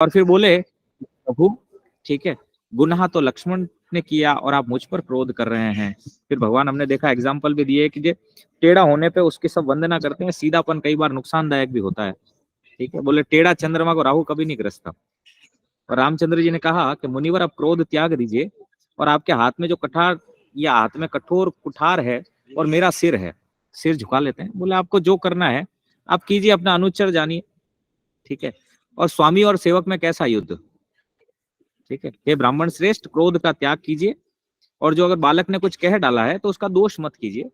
और फिर बोले प्रभु ठीक है, गुनाह तो लक्ष्मण ने किया और आप मुझ पर क्रोध कर रहे हैं। फिर भगवान हमने देखा एग्जाम्पल भी दिए कि जो टेढ़ा होने पे उसकी सब वंदना करते हैं, सीधापन कई बार नुकसानदायक भी होता है। ठीक है, बोले टेढ़ा चंद्रमा को राहु कभी नहीं ग्रसता। और रामचंद्र जी ने कहा कि मुनिवर आप क्रोध त्याग दीजिए, और आपके हाथ में जो कठार या हाथ में कठोर कुठार है और मेरा सिर है, सिर झुका लेते हैं। बोले आपको जो करना है आप कीजिए, अपना अनुचर जानिए। ठीक है, और स्वामी और सेवक में कैसा युद्ध। ठीक है, हे ब्राह्मण श्रेष्ठ, क्रोध का त्याग कीजिए, और जो अगर बालक ने कुछ कह डाला है तो उसका दोष मत कीजिए।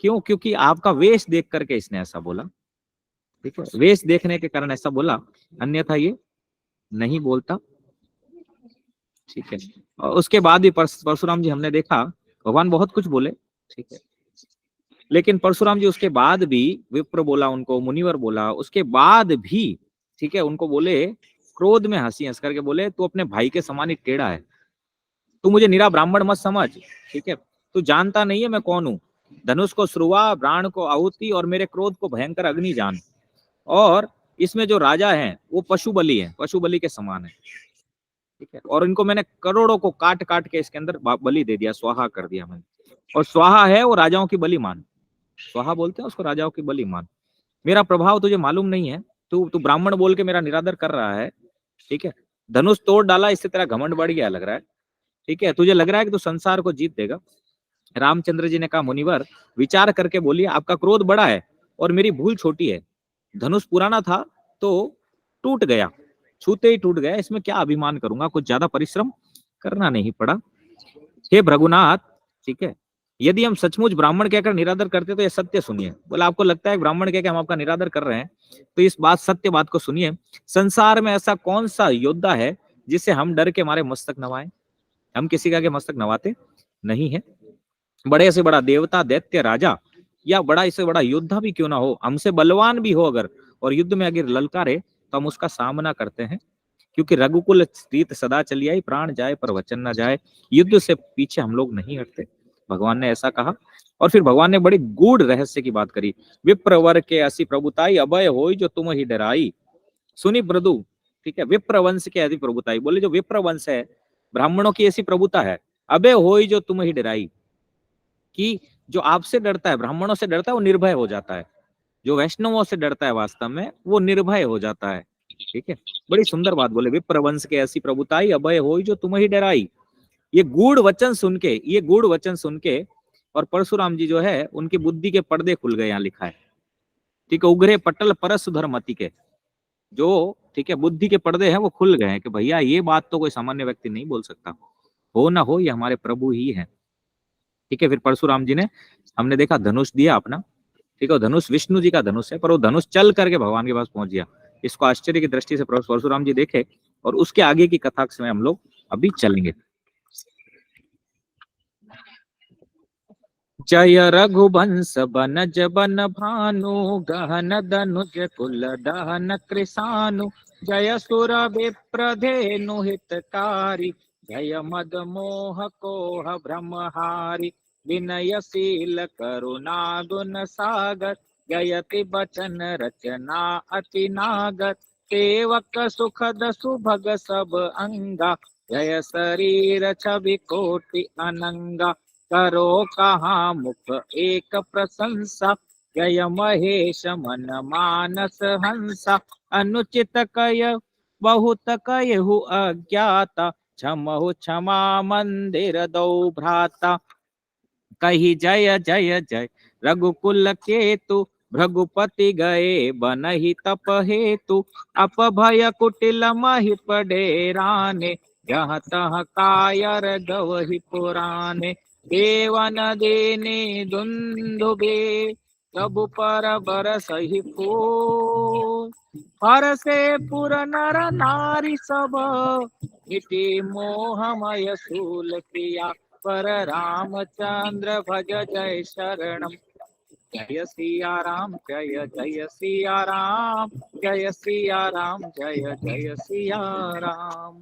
क्यों? क्योंकि आपका वेश देख करके इसने ऐसा बोला। ठीक है, वेश देखने के कारण ऐसा बोला, अन्यथा ये नहीं बोलता। ठीक है, और उसके बाद भी परशुराम जी हमने देखा भगवान बहुत कुछ बोले। ठीक है, लेकिन परशुराम जी उसके बाद भी, विप्र बोला उनको, मुनिवर बोला, उसके बाद भी ठीक है उनको बोले, क्रोध में हंसी हंस करके बोले तू अपने भाई के समान ही टेढ़ा है, तू मुझे निरा ब्राह्मण मत समझ। ठीक है, तू जानता नहीं है मैं कौन हूँ। धनुष को श्रुवा, प्राण को आहुति और मेरे क्रोध को भयंकर अग्नि जान। और इसमें जो राजा हैं वो पशु बलि है, पशु बलि के समान है। ठीक है, और इनको मैंने करोड़ों को काट काट के इसके अंदर बलि दे दिया, स्वाहा कर दिया मैंने। और स्वाहा है वो राजाओं की बलि मान, स्वाहा बोलते हैं उसको, राजाओं की बलि मान। मेरा प्रभाव तुझे मालूम नहीं है, तू तू ब्राह्मण बोल के मेरा निरादर कर रहा है। ठीक है, धनुष तोड़ डाला, इससे तेरा घमंड बढ़ गया लग रहा है। ठीक है, तुझे लग रहा है कि तू संसार को जीत देगा। रामचंद्र जी ने कहा मुनिवर विचार करके बोलिए, आपका क्रोध बड़ा है और मेरी भूल छोटी है। धनुष पुराना था तो टूट गया, छूते ही टूट गया, इसमें क्या अभिमान करूंगा, कुछ ज्यादा परिश्रम करना नहीं पड़ा। हे भृगुनाथ, ठीक है, यदि हम सचमुच ब्राह्मण कहकर निरादर करते तो ये सत्य सुनिए। बोला आपको लगता है ब्राह्मण कहकर हम आपका निरादर कर रहे हैं, तो इस बात सत्य बात को सुनिए। संसार में ऐसा कौन सा योद्धा है जिसे हम डर के मारे मस्तक नवाएं? हम किसी का के मस्तक नवाते नहीं है। बड़े से बड़ा देवता, दैत्य, राजा या बड़ा इससे बड़ा योद्धा भी क्यों ना हो, हमसे बलवान भी हो अगर, और युद्ध में अगर ललकारे तो हम उसका सामना करते हैं। क्योंकि रघुकुल रीत सदा चली आई, प्राण जाए पर वचन ना जाए। युद्ध से पीछे हम लोग नहीं हटते, भगवान ने ऐसा कहा। और फिर भगवान ने बड़ी गूढ़ रहस्य की बात करी। विप्रवर के असी प्रभुताई, अभय होई जो तुम ही डराई। सुनी प्रभु, ठीक है, विप्र वंश के अति प्रभुताई। बोले जो विप्र वंश है, ब्राह्मणों की ऐसी प्रभुता है, अभय होई जो तुम ही डराई, कि जो आपसे डरता है, ब्राह्मणों से डरता है, वो निर्भय हो जाता है। जो वैष्णवों से डरता है वास्तव में वो निर्भय हो जाता है। ठीक है, बड़ी सुंदर बात बोले, विप्र वंश के ऐसी प्रभुताई, अभय होई जो तुम ही डराई। ये गूढ़ वचन सुन के, ये गूढ़ वचन सुन के, और परशुराम जी जो है उनकी बुद्धि के पर्दे खुल गए, यहाँ लिखा है। ठीक है, उग्रे पटल परस सुधर मति के, जो ठीक है बुद्धि के पर्दे हैं वो खुल गए हैं कि भैया ये बात तो कोई सामान्य व्यक्ति नहीं बोल सकता, हो ना हो ये हमारे प्रभु ही है। ठीक है, फिर परशुराम जी ने, हमने देखा धनुष दिया अपना। ठीक है, धनुष विष्णु जी का धनुष है, पर वो धनुष चल करके भगवान के पास पहुंच गया। इसको आश्चर्य की दृष्टि से परशुराम जी देखे, और उसके आगे की कथा में हम लोग अभी चलेंगे। जय रघुवंश बनज बन भानु, गहन धनुज कुल दहन कृसानु। जय सुर विप्र धेनु हितकारी, जय मद मोह कोह ब्रह्महारी। विनयशील करुणा गुण सागर, जयति बचन रचना अति नागर। सेवक सुखद सुभग सब अंगा, जय शरीर छवि कोटि अनंगा। करो कहाँ मुख एक प्रशंसा, जय महेश मन मानस हंसा। अनुचित कय बहुत कयहु अज्ञाता, क्षमहु क्षमा मंदिर दो भ्राता। कही जय जय जय रघुकुल केतु, भृगुपति गए बनहि तप हेतु। अपभय कुटिल महिप डेराने, जहाँ तहाँ कायर गवहि पुराने। देवन देने दुंदुबे, प्रभु पर बरसहि फूल। हर से पुर नर नारी सब, मिटी मोहमय शूल प्रिया। पर रामचंद्र भज जय शरणम, जय सिया राम, जय जय सिया राम, जय सिया राम, जय जय सिया राम।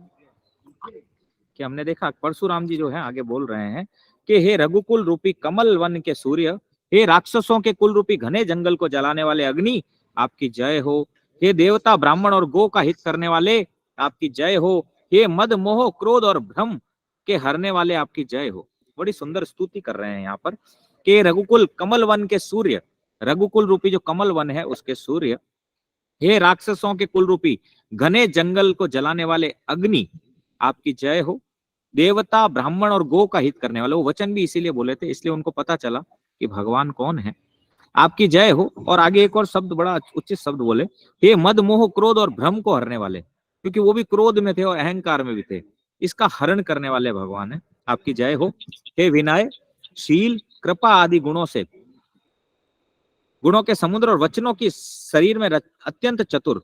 कि हमने देखा परशुराम जी जो है आगे बोल रहे हैं कि हे रघुकुल रूपी कमल वन के सूर्य, हे राक्षसों के कुल रूपी घने जंगल को जलाने वाले अग्नि, आपकी जय हो। हे देवता, ब्राह्मण और गो का हित करने वाले, आपकी जय हो। हे मद मोह क्रोध और भ्रम के हरने वाले आपकी जय हो। बड़ी सुंदर स्तुति कर रहे हैं यहाँ पर कि रघुकुल कमल वन के सूर्य, रघुकुल रूपी जो कमल वन है उसके सूर्य, हे राक्षसों के कुल रूपी घने जंगल को जलाने वाले अग्नि आपकी जय हो। देवता ब्राह्मण और गो का हित करने वाले, वो वचन भी इसीलिए बोले थे, इसलिए उनको पता चला कि भगवान कौन है, आपकी जय हो। और आगे एक और शब्द, बड़ा उचित शब्द बोले, हे मद मोह क्रोध और भ्रम को हरने वाले, क्योंकि वो भी क्रोध में थे और अहंकार में भी थे, इसका हरण करने वाले भगवान है, आपकी जय हो। हे विनय शील कृपा आदि गुणों से, गुणों के समुद्र और वचनों की शरीर में अत्यंत चतुर,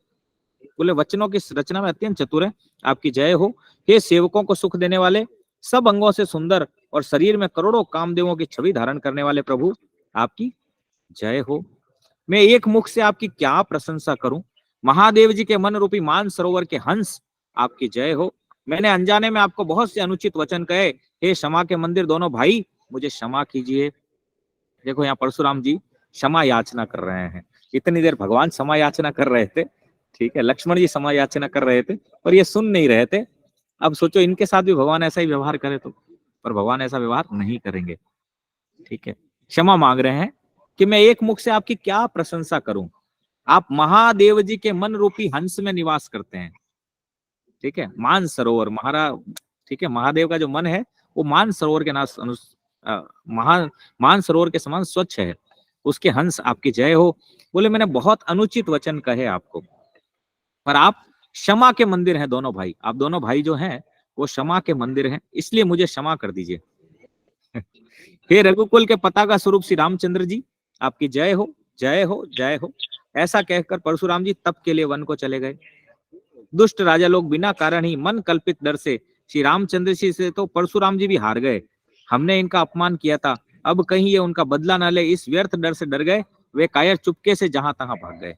बोले वचनों की रचना में अत्यंत चतुर है, आपकी जय हो। हे सेवकों को सुख देने वाले, सब अंगों से सुंदर और शरीर में करोड़ों कामदेवों की छवि धारण करने वाले प्रभु, आपकी जय हो। मैं एक मुख से आपकी क्या प्रशंसा करूं, महादेव जी के मन रूपी मान सरोवर के हंस, आपकी जय हो। मैंने अनजाने में आपको बहुत से अनुचित वचन कहे, हे क्षमा के मंदिर दोनों भाई, मुझे क्षमा कीजिए। देखो यहाँ परशुराम जी क्षमा याचना कर रहे हैं, इतनी देर भगवान क्षमा याचना कर रहे थे, ठीक है, लक्ष्मण जी क्षमा याचना कर रहे थे, पर ये सुन नहीं रहे थे। अब सोचो इनके साथ भी भगवान ऐसा ही व्यवहार करे तो, पर भगवान ऐसा व्यवहार नहीं करेंगे, ठीक है। क्षमा मांग रहे हैं कि मैं एक मुख से आपकी क्या प्रशंसा करूं, आप महादेव जी के मन रूपी हंस में निवास करते हैं, ठीक है, मान सरोवर महाराज, ठीक है, महादेव का जो मन है वो मान सरोवर के नाम मान सरोवर के समान स्वच्छ है, उसके हंस आपकी जय हो। बोले मैंने बहुत अनुचित वचन कहे आपको, पर आप क्षमा के मंदिर हैं दोनों भाई, आप दोनों भाई जो हैं वो क्षमा के मंदिर हैं, इसलिए मुझे क्षमा कर दीजिए। हे रघुकुल के पताका स्वरूप श्री रामचंद्र जी, आपकी जय हो, जय हो, जय हो। ऐसा कहकर परशुराम जी तप के लिए वन को चले गए। दुष्ट राजा लोग बिना कारण ही मन कल्पित डर से श्री रामचंद्र जी से तो परशुराम जी भी हार गए, हमने इनका अपमान किया था, अब कहीं ये उनका बदला न ले, इस व्यर्थ डर से डर गए, वे कायर चुपके से जहां तहां भाग गए।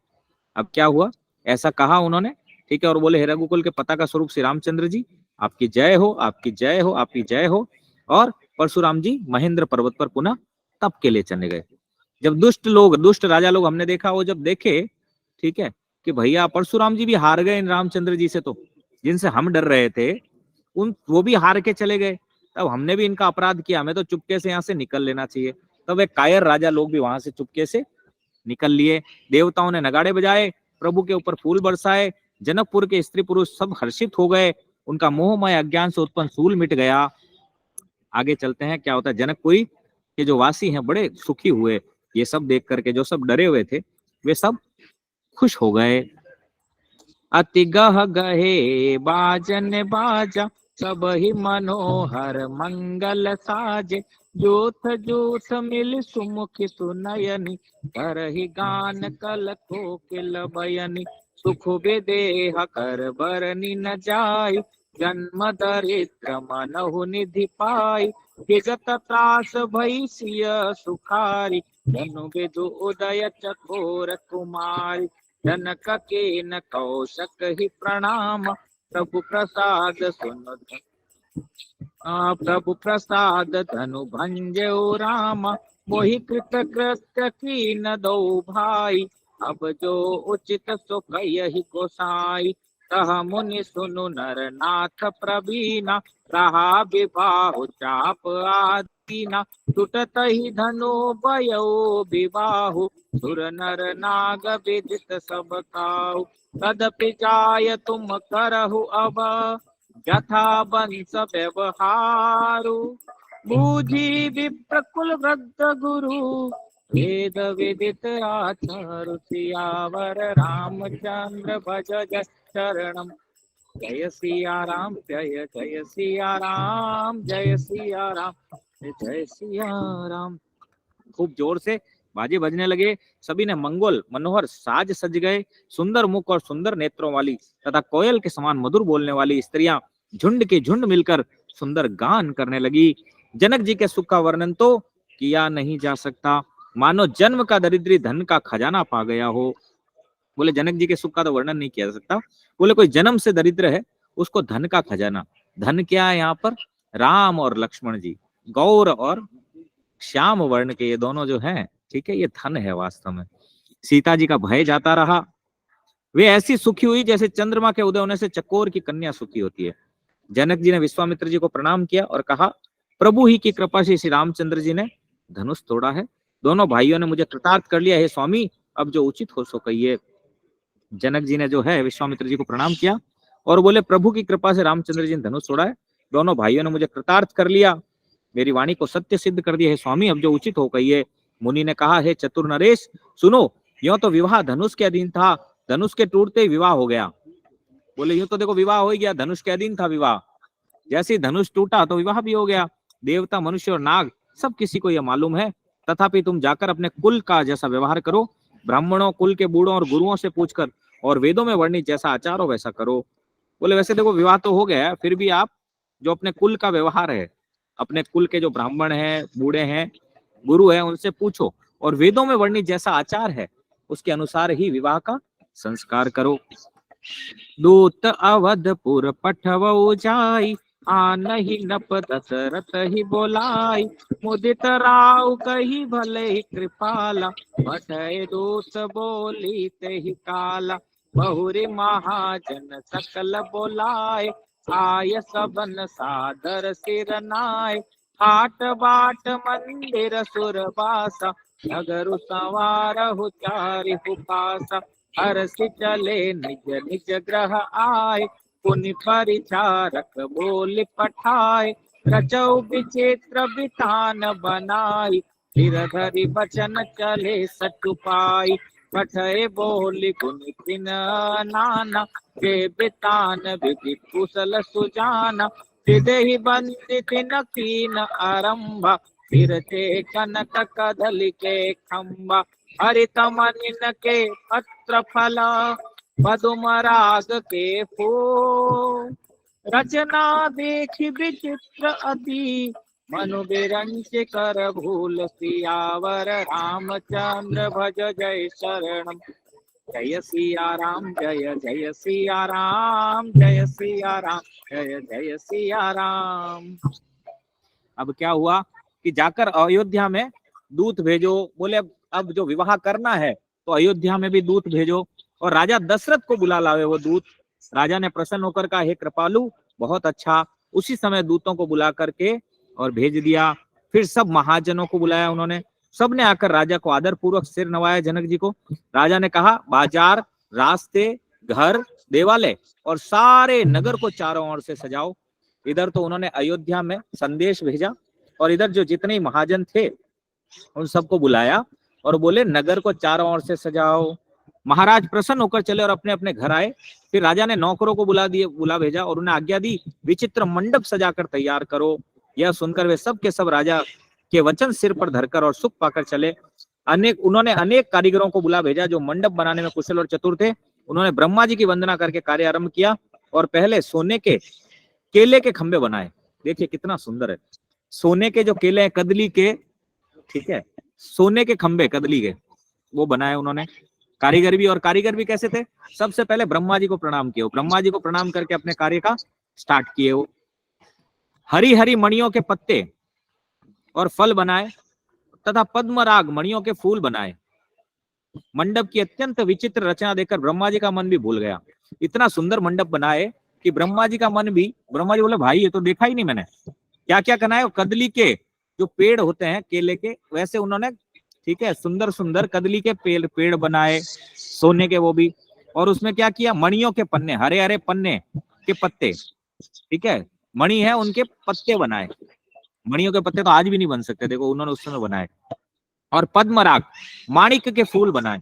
अब क्या हुआ, ऐसा कहा उन्होंने, ठीक है, और बोले हे रघुकुल के पताका स्वरूप श्री रामचंद्र जी, आपकी जय हो, आपकी जय हो, आपकी जय हो। और परशुराम जी महेंद्र पर्वत पर पुनः तप के लिए चले गए। जब दुष्ट राजा लोग, हमने देखा, वो जब देखे, ठीक है, कि भैया परशुराम जी भी हार गए इन रामचंद्र जी से, तो जिनसे हम डर रहे थे उन वो भी हार के चले गए, तब हमने भी इनका अपराध किया, हमें तो चुपके से यहाँ से निकल लेना चाहिए। तब एक कायर राजा लोग भी वहां से चुपके से निकल लिए। देवताओं ने नगाड़े बजाए, प्रभु के ऊपर फूल बरसाए, जनकपुर के स्त्री पुरुष सब हर्षित हो गए, उनका मोहमय अज्ञान से उत्पन्न सूल मिट गया। आगे चलते हैं क्या होता है, जनकपुरी के जो वासी हैं बड़े सुखी हुए, ये सब देख करके, जो सब डरे हुए थे वे सब खुश हो गए। अति गह गहे बाजन बाजा, सब ही मनोहर मंगल साजे, जूथ जूथ मिल सुमुखी सुनयनी, करहि गान कल कोकिल बयनी, सुख विदेह कर बरनी न जाय, जन्म दरिद्र मनहु निधि पाई, विगत त्रास भई सिय सुखारी, जनु विदु उदय चकोर कुमारी, जनक के न कौशक ही प्रणाम, प्रभु प्रसाद सुन, प्रभु प्रसाद धनु भंजो राम, मोहि कृत कृत्य की न दो भाई, अब जो उचित सो कहि गोसाई, कह मुनि सुनु नर नाथ प्रवीणा, रहा विवाह चाप आदीना, टूटत ही धनु भयो विवाहु, सुर नर नाग विदित सब काहु, तदपि जाय तुम करहु अब, यथा वंश व्यवहारु, बूझी विप्रकुल वृद्ध गुरु, वेद विदित आचारु, सियावर रामचंद्र भज जय शरणम, जय सिया राम, जय जय सिया राम, जय सिया राम, जय सिया राम। खूब जोर से बाजे बजने लगे, सभी ने मंगोल मनोहर साज सज गए, सुंदर मुख और सुंदर नेत्रों वाली तथा कोयल के समान मधुर बोलने वाली स्त्रियां झुंड के झुंड मिलकर सुंदर गान करने लगी। जनक जी के सुख का वर्णन तो किया नहीं जा सकता, मानो जन्म का दरिद्री धन का खजाना पा गया हो। बोले जनक जी के सुख का तो वर्णन नहीं किया जा सकता, बोले कोई जन्म से दरिद्र है उसको धन का खजाना, धन क्या है यहाँ पर, राम और लक्ष्मण जी, गौर और श्याम वर्ण के ये दोनों जो हैं, ठीक है, ये धन है वास्तव में। सीता जी का भय जाता रहा, वे ऐसी सुखी हुई जैसे चंद्रमा के उदय होने से चकोर की कन्या सुखी होती है। जनक जी ने विश्वामित्र जी को प्रणाम किया और कहा, प्रभु ही की कृपा से श्री रामचंद्र जी ने धनुष तोड़ा है। दोनों भाइयों ने मुझे कृतार्थ कर लिया है स्वामी, अब जो उचित हो सो कहिए। जनक जी ने जो है विश्वामित्र जी को प्रणाम किया और बोले, प्रभु की कृपा से रामचंद्र जी ने धनुष तोड़ा है। दोनों भाइयों ने मुझे कृतार्थ कर लिया, मेरी वाणी को सत्य सिद्ध कर दिया है स्वामी, अब जो उचित हो कहिए। मुनि ने कहा, हे चतुर नरेश सुनो, यूं तो विवाह धनुष के अधीन था, धनुष के टूटते ही विवाह हो गया। बोले यूं तो देखो विवाह हो गया, धनुष के अधीन था विवाह, जैसे ही धनुष टूटा तो विवाह भी हो गया। देवता मनुष्य और नाग सब किसी को यह मालूम है, तथापि तुम जाकर अपने कुल का जैसा व्यवहार करो, ब्राह्मणों कुल के बूढ़ों और गुरुओं से पूछकर, और वेदों में वर्णित जैसा आचार हो वैसा करो। बोले वैसे देखो विवाह तो हो गया है, फिर भी आप जो अपने कुल का व्यवहार है, अपने कुल के जो ब्राह्मण हैं, बूढ़े हैं, गुरु है, उनसे पूछो, और वेदों में वर्णित जैसा आचार है उसके अनुसार ही विवाह का संस्कार करो। दूत अवधपुर पठवऊ जाई, आनहि नप दशरथ ही बोलाई, मुदित राव कही भले ही कृपाला, पठय दूत बोली ते ही काला, बहुरी महाजन सकल बोलाए, आय सबन सादर सिर नाय, हाट बाट मंदिर सुरबासा, नगर संवारहु चारि पासा, हर्षि चले निज निज ग्रह आए, पुनि परिचारक बोल पठाए, रचौ विचित्र वितान बनाई, फिर धरि बचन चले सचुपाई, पठय बोल गुण किन नाना, के बितान विधि कुशल सुजाना, हृदय बंदित न कीन आरंभा, फिर ते कनक कदली के खंबा, हरित मनिन के पत्र फला, पदुमराग के फूल, रचना देखी विचित्र अति, मनु बिरंच कर भूल, सियावर रामचंद्र भज जय शरणम, जय सिया राम जय जय सिया राम, जय सिया राम जय जय सिया राम। अब क्या हुआ कि जाकर अयोध्या में दूत भेजो। बोले अब जो विवाह करना है तो अयोध्या में भी दूत भेजो, और राजा दशरथ को बुला लावे वो दूत। राजा ने प्रसन्न होकर कहा, हे कृपालु, बहुत अच्छा। उसी समय दूतों को बुला करके और भेज दिया। फिर सब महाजनों को बुलाया उन्होंने, सबने आकर राजा को आदर पूर्वक सिर नवाया। जनक जी को राजा ने कहा, बाजार, रास्ते, घर, देवालय और सारे नगर को चारों ओर से सजाओ। इधर तो उन्होंने अयोध्या में संदेश भेजा, और इधर जो जितने महाजन थे उन सबको बुलाया और बोले नगर को चारों ओर से सजाओ। महाराज प्रसन्न होकर चले और अपने अपने घर आए। फिर राजा ने नौकरों को बुला भेजा और उन्हें आज्ञा दी, विचित्र मंडप सजाकर तैयार करो। यह सुनकर वे सब के सब राजा के वचन सिर पर धरकर और सुख पाकर चले। उन्होंने अनेक कारीगरों को बुला भेजा जो मंडप बनाने में कुशल और चतुर थे। उन्होंने ब्रह्मा जी की वंदना करके कार्य आरंभ किया और पहले सोने के केले के खंबे बनाए। देखिए कितना सुंदर है, सोने के जो केले हैं कदली के, ठीक है, सोने के खंबे कदली के वो बनाए उन्होंने। कारीगर भी, और कारीगर भी कैसे थे, सबसे पहले ब्रह्मा जी को प्रणाम किया, ब्रह्मा जी को प्रणाम करके अपने कार्य का स्टार्ट किए। वो हरी हरी मणियों के पत्ते और फल बनाए तथा पद्मराग मणियों के फूल बनाए। मंडप की अत्यंत विचित्र रचना देखकर ब्रह्मा जी का मन भी भूल गया। इतना सुंदर मंडप बनाए कि ब्रह्मा जी का मन भी, ब्रह्मा जी बोले भाई ये तो देखा ही नहीं मैंने, क्या क्या बनाए। कदली के जो पेड़ होते हैं केले के, वैसे उन्होंने, ठीक है, सुंदर सुंदर कदली के पेड़ बनाए, सोने के वो भी। और उसमें क्या किया, मणियों के पन्ने, हरे हरे पन्ने के पत्ते, ठीक है, मणि है उनके पत्ते बनाए। मणियों के पत्ते तो आज भी नहीं बन सकते, देखो उन्होंने उस समय बनाए। और पद्मराग माणिक के फूल बनाए।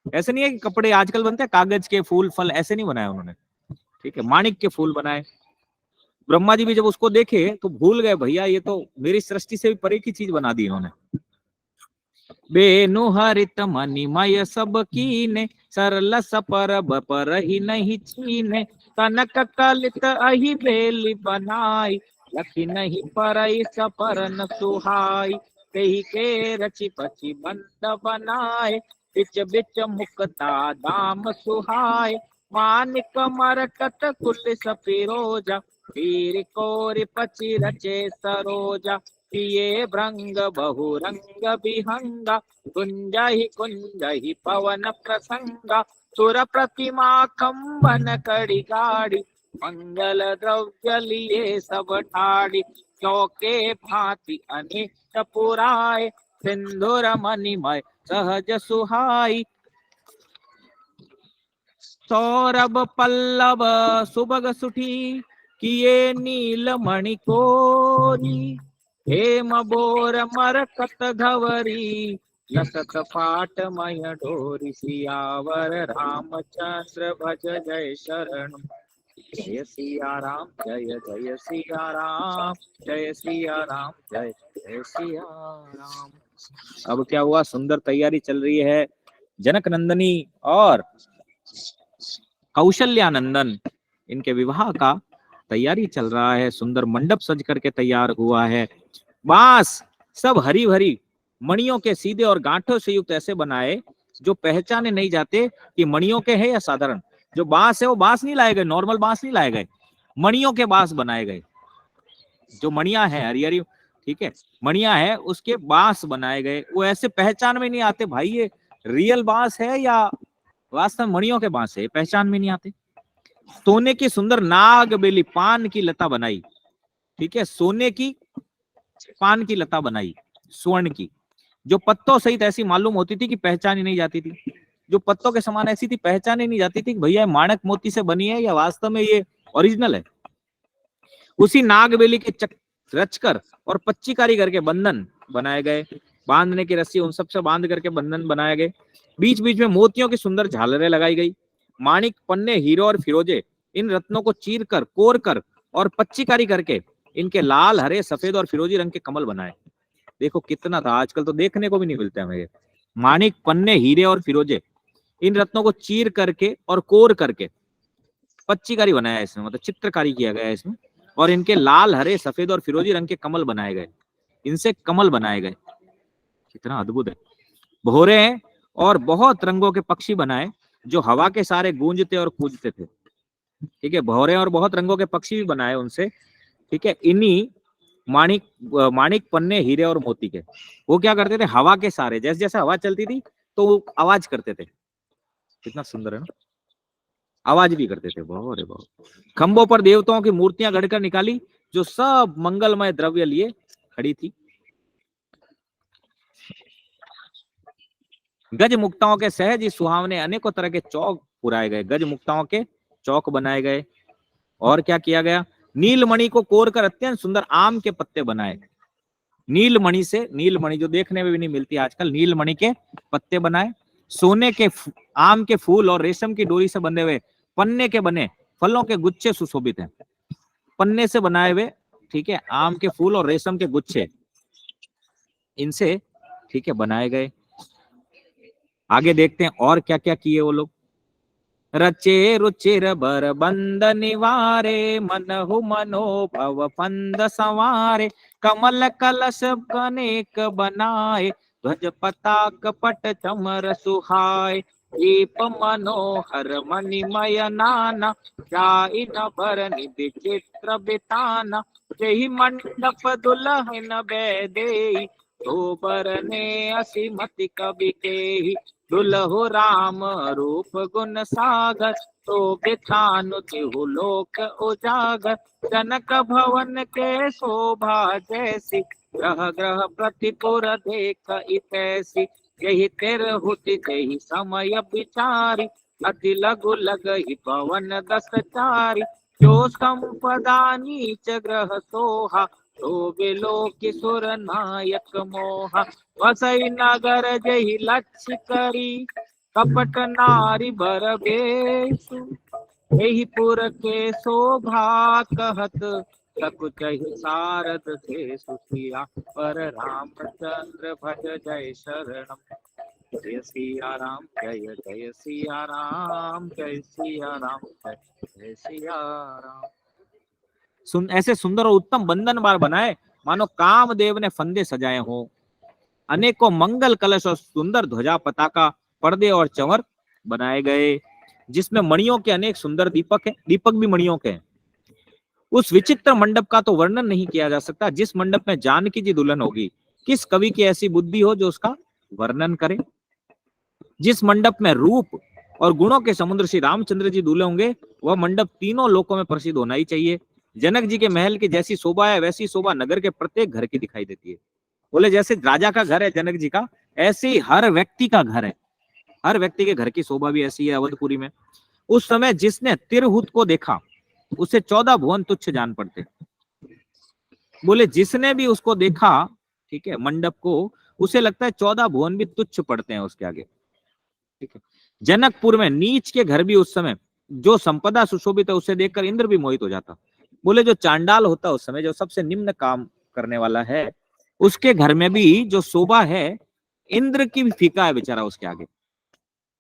ऐसे नहीं है कि कपड़े आजकल बनते हैं कागज के फूल फल, ऐसे नहीं बनाए उन्होंने, ठीक है, माणिक के फूल बनाए। ब्रह्मा जी भी जब उसको देखे तो भूल गए, भैया ये तो मेरी सृष्टि से भी परे की चीज बना दी इन्होंने। बेनु हरित मणिमय सब कीने, सरल सपर पर ही नहीं छीने, कनक कलित अहि बेली बनाई, लखी नहीं परई सपर न सुहाई, कही के रचि पचि बंद बनाए, बिच बिच मुक्ता दाम सुहाय, मानिक मरकत कुल सपिरोजा, पीर कोरि पचि रचे सरोजा, पिये भृंग बहुरंग विहंगा, कुंजहि कुंजहि पवन प्रसंगा, सुर प्रतिमा कंबन कड़ी गाड़ी, मंगल द्रव्य लिए सब ठाड़ी, चौके भांति अनेक पुराए, सिंधुर मणिमय सहज सुहाई। सौरभ पल्लव सुबग सुठी, किए नील मणि कोरी, हेम बोर मरकत धवरी, लसत पाट मय डोरी, सियावर रामचंद्र भज जय शरण, जय सिया राम जय जय सिया राम, जय सिया राम जय जय सिया राम। अब क्या हुआ, सुंदर तैयारी चल रही है। जनक नंदनी और कौशल्यानंदन, इनके विवाह का तैयारी चल रहा है। सुंदर मंडप सज करके तैयार हुआ है। बांस सब हरी भरी मणियों के सीधे और गांठों से युक्त ऐसे बनाए जो पहचाने नहीं जाते कि मणियों के हैं या साधारण। जो बांस है वो बांस नहीं लाए गए, नॉर्मल बांस नहीं लाए गए, मणियों के बांस बनाए गए। जो मणियां हैं हरी हरी, ठीक है, मणियां है उसके बांस बनाए गए। वो ऐसे पहचान में नहीं आते भाई ये रियल बांस है या वास्तव मणियों के बांस है, पहचान में नहीं आते। सोने की सुंदर नाग बेली पान की लता बनाई, ठीक है, सोने की पान की लता बनाई, स्वर्ण की, जो पत्तों सहित ऐसी मालूम होती थी कि पहचान ही नहीं जाती थी। जो पत्तों के समान ऐसी थी, पहचान ही नहीं जाती थी कि भैया माणक मोती से बनी है या वास्तव में ये ओरिजिनल है। उसी नागबेली के रचकर और पच्ची कारीगर के बंधन बनाए गए, बांधने की रस्सी उन सब से बांध करके बंधन बनाए गए। बीच बीच में मोतियों की सुंदर झालरें लगाई गई। माणिक, पन्ने, हीरे और फिरोजे, इन रत्नों को चीर कर, कोर कर और पच्चीकारी करके इनके लाल, हरे, सफेद और फिरोजी रंग के कमल बनाए। देखो कितना था, आजकल तो देखने को भी नहीं मिलते हमें। माणिक, पन्ने, हीरे और फिरोजे, इन रत्नों को चीर करके और कोर करके पच्चीकारी बनाया है इसमें, मतलब चित्रकारी किया गया है इसमें। और इनके लाल, हरे, सफेद और फिरोजी रंग के कमल बनाए गए, इनसे कमल बनाए गए। कितना अद्भुत है। भौरे और बहुत रंगों के पक्षी बनाए जो हवा के सारे गूंजते और कूदते थे, ठीक है। भौरे और बहुत रंगों के पक्षी भी बनाए उनसे, ठीक है। इन्हीं माणिक, पन्ने, हीरे और मोती के, वो क्या करते थे, हवा के सारे, जैसे जैसे हवा चलती थी तो वो आवाज करते थे। कितना सुंदर है ना, आवाज भी करते थे। बहुत है बहुत। खंभों पर देवताओं की मूर्तियां गढ़कर निकाली जो सब मंगलमय द्रव्य लिए खड़ी थी। गज मुक्ताओं के सहज ही सुहावने अनेकों तरह के चौक पुराए गए, गज मुक्ताओं के चौक बनाए गए। और क्या किया गया, नीलमणि को कोरकर अत्यंत सुंदर आम के पत्ते बनाए। नीलमणि से, नीलमणि जो देखने में भी नहीं मिलती आजकल, नीलमणि के पत्ते बनाए। सोने के आम के फूल और रेशम की डोरी से बंधे हुए पन्ने के बने फलों के गुच्छे सुशोभित हैं। पन्ने से बनाए हुए, ठीक है, आम के फूल और रेशम के गुच्छे इनसे, ठीक है, बनाए गए। आगे देखते हैं और क्या क्या किए वो लोग। रचे रुचिर बर बंद निवारे, मनहु मनोभव फंद संवारे, कमल कलश अनेक बनाए, ध्वज पताक पट चमर सुहाय, दीप मनोहर मणिमय नाना, जाई न भरनि विचित्र बिताना, जहि मंडप दुल्हन बैदेई, तो बरने असीमति कवि केहि, दुल्हो राम रूप गुण सागर, तो बिथानु तिहु लोक उजागर, जनक भवन के शोभा जैसी, ग्रह ग्रह प्रतिपुर देख इतैसी, यही तिरहुति जहि समय विचारी, अति लघु लगहि पवन दस चारी, जो संपदा नीच ग्रह सोहा, तो बिलो किशोर नायक मोहा, वसई नगर जहि लक्ष्य करी, कपट नारी बर बेसु, यही पुर के शोभा कहत, सकुचहि सारद से सुसिया, पर रामचंद्र भज जय शरणम, जय सिया राम जय जय सिया राम, जय सिया राम जय जय सिया राम। ऐसे सुंदर और उत्तम बंधन बार बनाए मानो कामदेव ने फंदे सजाए हों। अनेकों मंगल कलश और सुंदर ध्वजा, पताका, पर्दे और चंवर बनाए गए, जिसमें मणियों के अनेक सुंदर दीपक हैं, दीपक भी मणियों के हैं। उस विचित्र मंडप का तो वर्णन नहीं किया जा सकता। जिस मंडप में जानकी जी दुल्हन होगी, किस कवि की ऐसी बुद्धि हो जो उसका वर्णन करे। जिस मंडप में रूप और गुणों के समुद्र श्री रामचंद्र जी दूल्हे होंगे, वह मंडप तीनों लोकों में प्रसिद्ध होना ही चाहिए। जनक जी के महल की जैसी शोभा है, वैसी शोभा नगर के प्रत्येक घर की दिखाई देती है। बोले जैसे राजा का घर है जनक जी का, ऐसे ही हर व्यक्ति का घर है, हर व्यक्ति के घर की शोभा भी ऐसी है अवधपुरी में। उस समय जिसने तिरहुत को देखा उसे 14 भुवन तुच्छ जान पड़ते। बोले जिसने भी उसको देखा, ठीक है, मंडप को, उसे लगता है 14 भुवन भी तुच्छ पड़ते हैं उसके आगे। ठीक है। जनकपुर में नीच के घर भी उस समय जो संपदा सुशोभित है उसे देखकर इंद्र भी मोहित हो जाता। बोले जो चांडाल होता है उस समय, जो सबसे निम्न काम करने वाला है, उसके घर में भी जो शोभा है, इंद्र की भी फीका है बेचारा उसके आगे।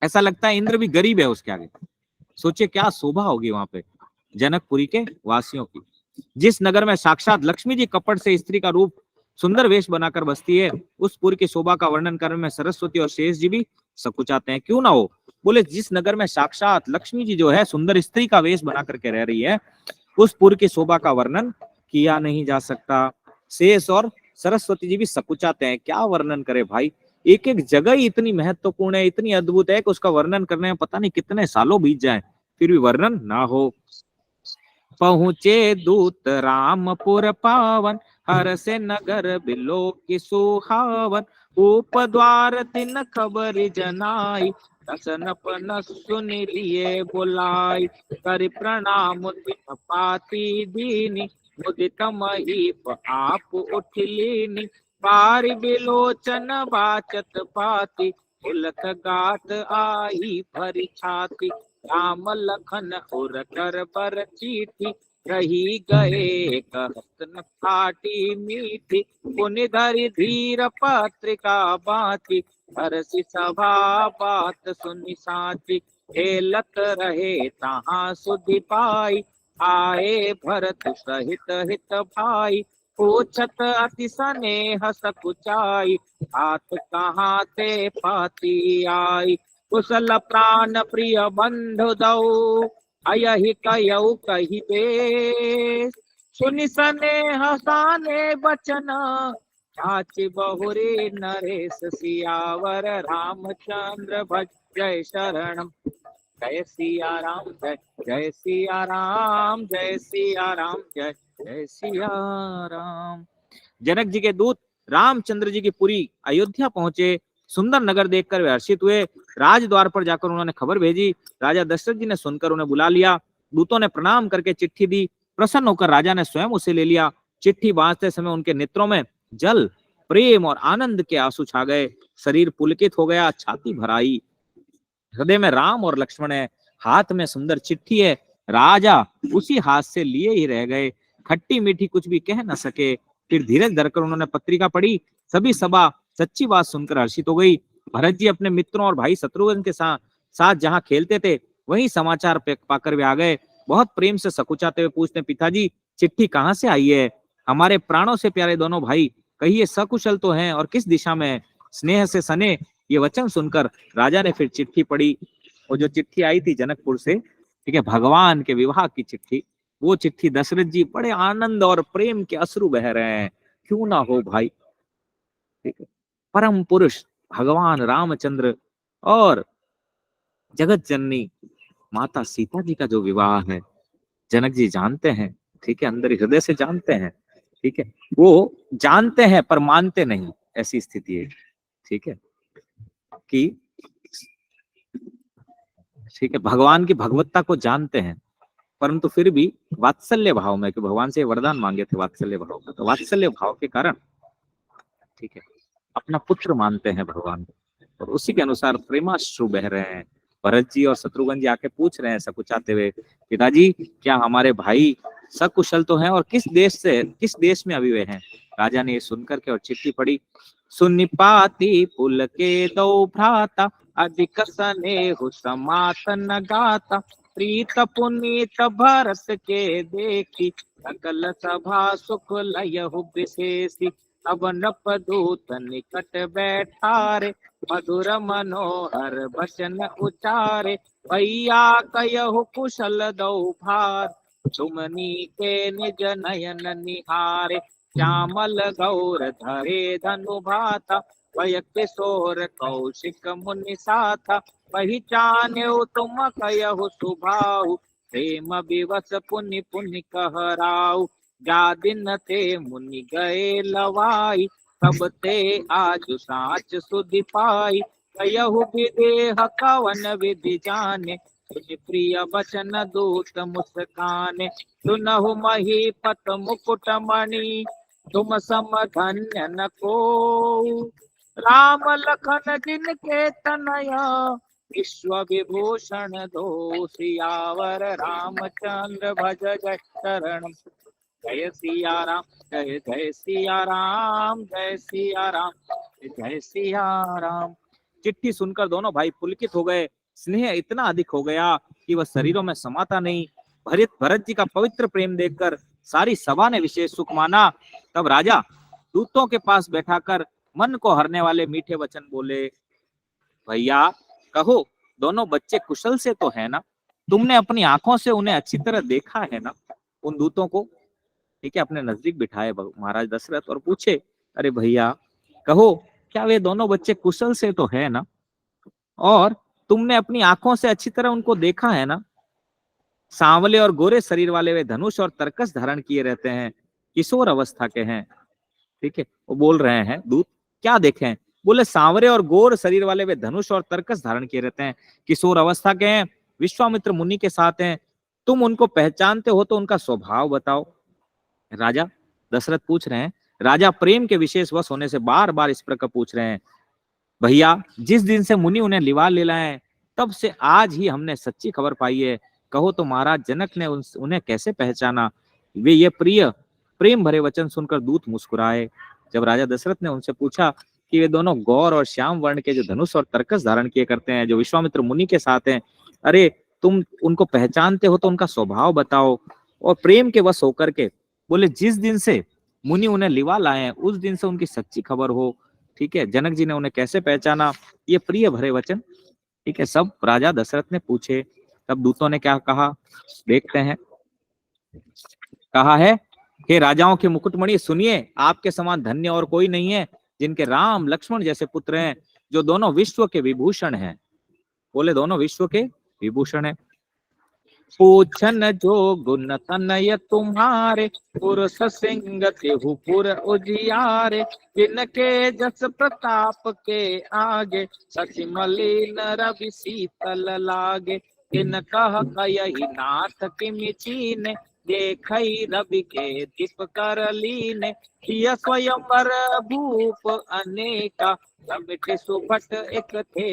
ऐसा लगता है इंद्र भी गरीब है उसके आगे। सोचिए क्या शोभा होगी वहां पे जनकपुरी के वासियों की। जिस नगर में साक्षात लक्ष्मी जी कपट से स्त्री का रूप सुंदर वेश बनाकर बसती है, उस पुर की शोभा का वर्णन करने में सरस्वती और शेष जी भी सकुचाते हैं, क्यों ना हो। बोले जिस नगर में साक्षात लक्ष्मी जी जो है सुंदर स्त्री का वेश बना करके रह रही है, उस पुर की शोभा का वर्णन किया नहीं जा सकता। शेष और सरस्वती जी भी सकुचाते हैं, क्या वर्णन करे भाई। एक एक जगह ही इतनी महत्वपूर्ण है, इतनी अद्भुत है कि उसका वर्णन करने में पता नहीं कितने सालों बीत जाए, फिर भी वर्णन ना हो। पहुंचे दूत रामपुर पावन, हर से नगर बिलो की सुहावन। उपद्वार तिन खबर जनाई, दसन सुन लिए बुलाई। कर प्रणाम तिन पाती दीनी, मुदित महीप आप उठ लीनी। पार बिलोचन बाचत पाती, उलक गात आई भरी छाती। राम लखन उर कर पर चीठी, रही गए कहत खाटी मीठी। पुनि धरि धीर पत्रिका बाती, हरसि सभा बात सुनि साची। हेलत रहे तहाँ सुधि पाई, आए भरत सहित हित भाई। पूछत अति स्नेह सकुचाई, हाथ कहाँ ते पाती आई। कुशल प्राण प्रिय बंधु दौ, अयहि कयौ कहि दे। सुनि स्नेह साने बचन, चाचि बहुरी नरेश। सियावर रामचंद्र भज जय शरणम। जय सिया राम, जय जय सिया राम, जय सिया राम, जय जय सिया राम। जनक जी के दूत रामचंद्र जी की पुरी अयोध्या पहुंचे। सुंदर नगर देखकर वे हर्षित हुए। राजद्वार पर जाकर उन्होंने खबर भेजी। राजा दशरथ जी ने सुनकर उन्हें बुला लिया। दूतों ने प्रणाम करके चिट्ठी दी। प्रसन्न होकर राजा ने स्वयं उसे ले लिया। चिट्ठी बांधते समय उनके नेत्रों में जल, प्रेम और आनंद के आंसू छा गए। शरीर पुलकित हो गया, छाती भर आई। हृदय में राम और लक्ष्मण है, हाथ में सुंदर चिट्ठी है। राजा उसी हाथ से लिए ही रह गए, खट्टी मीठी कुछ भी कह न सके। फिर धीरज धरकर उन्होंने पत्रिका पढ़ी। सभी सभा सच्ची बात सुनकर हर्षित हो गई। भरत जी अपने मित्रों और भाई शत्रुघ्न के साथ जहां खेलते थे, वही समाचार पाकर वे आ गए। बहुत प्रेम से सकुचाते हुए पूछते, पिताजी चिट्ठी कहाँ से आई है? हमारे प्राणों से प्यारे दोनों भाई, कहिए सकुशल तो हैं और किस दिशा में है? स्नेह से सने ये वचन सुनकर राजा ने फिर चिट्ठी पढ़ी। वो जो चिट्ठी आई थी जनकपुर से, ठीक है, भगवान के विवाह की चिट्ठी, वो चिट्ठी दशरथ जी बड़े आनंद और प्रेम के अश्रु बह रहे हैं, क्यों ना हो भाई। ठीक है, परम पुरुष भगवान रामचंद्र और जगत जननी माता सीता जी का जो विवाह है, जनक जी जानते हैं, ठीक है, अंदर हृदय से जानते हैं, ठीक है, वो जानते हैं पर मानते नहीं, ऐसी स्थिति है। ठीक है कि ठीक है, भगवान की भगवत्ता को जानते हैं, परंतु फिर भी वात्सल्य भाव में, कि भगवान से वरदान मांगे थे वात्सल्य भाव का, तो वात्सल्य भाव के कारण, ठीक है, अपना पुत्र मानते हैं भगवान को, और उसी के अनुसार प्रेमाश्रु बह रहे हैं। भरत जी और शत्रुघ्न जी आके पूछ रहे हैं सकुचाते हुए, पिताजी क्या हमारे भाई सकुशल तो हैं, और किस देश में अभी वे हैं? राजा ने ये सुनकर के और चिट्ठी पढ़ी। सुनिपाति पुल के दो भ्राता, अधिक स्नेह समातन गाता। प्रीत पुनीत भरत के देखी, सकल सभा सुख लयहु विशेषी। अब नपदूत निकट बैठारे, मधुर मनोहर वचन उचारे। भैया कयहु कुशल दो भार, तुमनी के निज नयन निहारे। श्यामल गौर धरे धनु भाता, वय किशोर कौशिक मुनि साथा, पहचाने तुम कयहु सुभाऊ, प्रेम विवश पुनि पुनि कहराऊ, जा दिन ते मुनि गए लवाई, तब ते आज साच सुधि पाई, कयहु विदेह कवन विधि जाने, तुझ प्रिय वचन दूत मुस्काने, सुनहु महीपत मुकुट मणि, तुम सम धन्य न को, राम लखन जिनके तनया, विश्व विभूषण दो सियावर, रामचंद्र भज जय शरण, जय सिया राम, जय जय सिया राम, जय सिया राम, जय सिया राम। चिट्ठी सुनकर दोनों भाई पुलकित हो गए। स्नेह इतना अधिक हो गया कि वह शरीरों में समाता नहीं। भरत जी का पवित्र प्रेम देखकर सारी सभा ने विशेष सुख माना। तब राजा दूतों के पास बैठाकर मन को हरने वाले मीठे वचन बोले, भैया कहो, दोनों बच्चे कुशल से तो है ना? तुमने अपनी आंखों से उन्हें अच्छी तरह देखा है ना? उन दूतों को ठीक है अपने नजदीक बिठाए महाराज दशरथ और पूछे, अरे भैया कहो, क्या वे दोनों बच्चे कुशल से तो है ना? और तुमने अपनी आंखों से अच्छी तरह उनको देखा है ना? सांवले और गोरे शरीर वाले वे धनुष और तरकस धारण किए रहते हैं, किशोर अवस्था के हैं। ठीक है, वो बोल रहे हैं दूत, क्या देखें? बोले सांवरे और गोर शरीर वाले वे धनुष और तरकस धारण किए रहते हैं, किशोर अवस्था के हैं, विश्वामित्र मुनि के साथ हैं। तुम उनको पहचानते हो तो उनका स्वभाव बताओ। राजा दशरथ पूछ रहे हैं। राजा प्रेम के विशेष वश होने से बार बार इस प्रकार पूछ रहे हैं, भैया जिस दिन से मुनि उन्हें लिवा ले लाए तब से आज ही हमने सच्ची खबर पाई है। कहो तो महाराज जनक ने उन्हें कैसे पहचाना? वे ये प्रेम भरे वचन सुनकर दूत मुस्कुराए। जब राजा दशरथ ने उनसे पूछा कि वे दोनों गौर और श्याम वर्ण के जो धनुष और तरकस धारण किए करते हैं, जो विश्वामित्र मुनि के साथ हैं, अरे तुम उनको पहचानते हो तो उनका स्वभाव बताओ। और प्रेम के वश होकर के बोले, जिस दिन से मुनि उन्हें लिवा लाए हैं उस दिन से उनकी सच्ची खबर हो। ठीक है, जनक जी ने उन्हें कैसे पहचाना, ये प्रिय भरे वचन ठीक है सब राजा दशरथ ने पूछे। तब दूतों ने क्या कहा देखते हैं। कहा है कि राजाओं के मुकुटमणि सुनिए, आपके समान धन्य और कोई नहीं है, जिनके राम लक्ष्मण जैसे पुत्र हैं, जो दोनों विश्व के विभूषण हैं। बोले दोनों विश्व के विभूषण हैं। पूछन जो गुण तनय तुम्हारे, पुरुष सिंह तेहु पुर उजियारे, जिनके जस प्रताप के आगे, शशि मलिन रवि शीतल लागे, इन कह कयहि नाथ किमि चीने, देखई रवि के दीप कर लीने, किय स्वयंवर भूप अनेका, सबके सुभट एक थे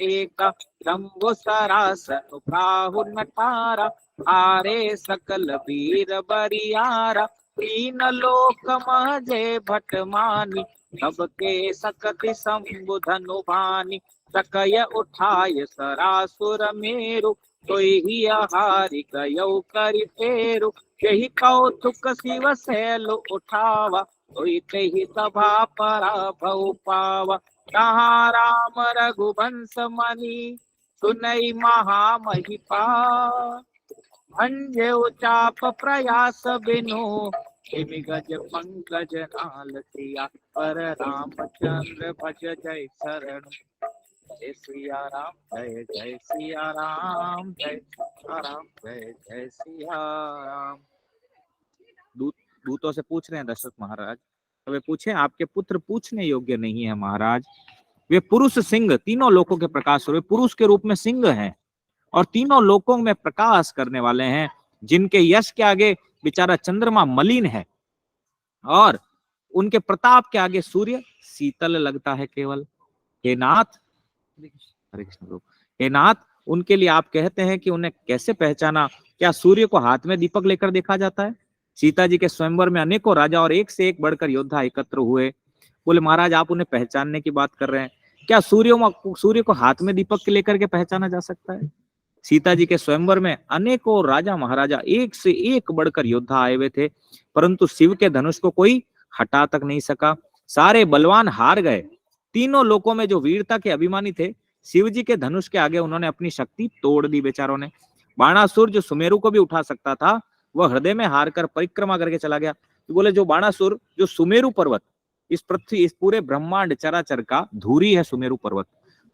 एका, शंभु सरासन काहु नठारा, आरे सकल वीर बरियारा, तीन लोक महजे भट मानी, सबके सकति शंभु धनु भानी, सकय उठाय सरासुर मेरु, तोहि हारि गयौ करि फेरु, यही कौतुक शिव सैल उठावा, तोहि तेहि सभा पराभव पावा, जहाँ राम रघुवंश मणि, सुनई महामहिपा, भंजे चाप प्रयास बिनु, गज पंकज नाल सिया, पर रामचंद्र भज जय शरण, जय सिया राम, जय जय सिया राम, जय सिया राम, जय जय सिया राम। दूतों से पूछ रहे हैं दशरथ महाराज। तो वे पूछे, आपके पुत्र पूछने योग्य नहीं है महाराज, वे पुरुष सिंह, तीनों लोकों के प्रकाश वे पुरुष के रूप में सिंह हैं और तीनों लोकों में प्रकाश करने वाले हैं, जिनके यश के आगे बेचारा चंद्रमा मलिन है और उनके प्रताप के आगे सूर्य शीतल लगता है केवल। हे नाथ, हरे कृष्ण, हे नाथ, उनके लिए आप कहते हैं कि उन्हें कैसे पहचाना? क्या सूर्य को हाथ में दीपक लेकर देखा जाता है? सीता जी के स्वयंवर में अनेकों राजा और एक से एक बढ़कर योद्धा एकत्र हुए। बोले महाराज आप उन्हें पहचानने की बात कर रहे हैं, क्या सूर्य को हाथ में दीपक लेकर के पहचाना जा सकता है? सीता जी के स्वयंवर में अनेकों राजा महाराजा एक से एक बढ़कर योद्धा आए हुए थे, परंतु शिव के धनुष को कोई हटा तक नहीं सका। सारे बलवान हार गए। तीनों लोकों में जो वीरता के अभिमानी थे, शिव जी के धनुष के आगे उन्होंने अपनी शक्ति तोड़ दी बेचारों ने। बाणासुर जो सुमेरु को भी उठा सकता था, वह हृदय में हार कर परिक्रमा करके चला गया। तो बोले जो बाणासुर जो सुमेरु पर्वत इस पृथ्वी, इस पूरे ब्रह्मांड चराचर का धूरी है सुमेरु पर्वत।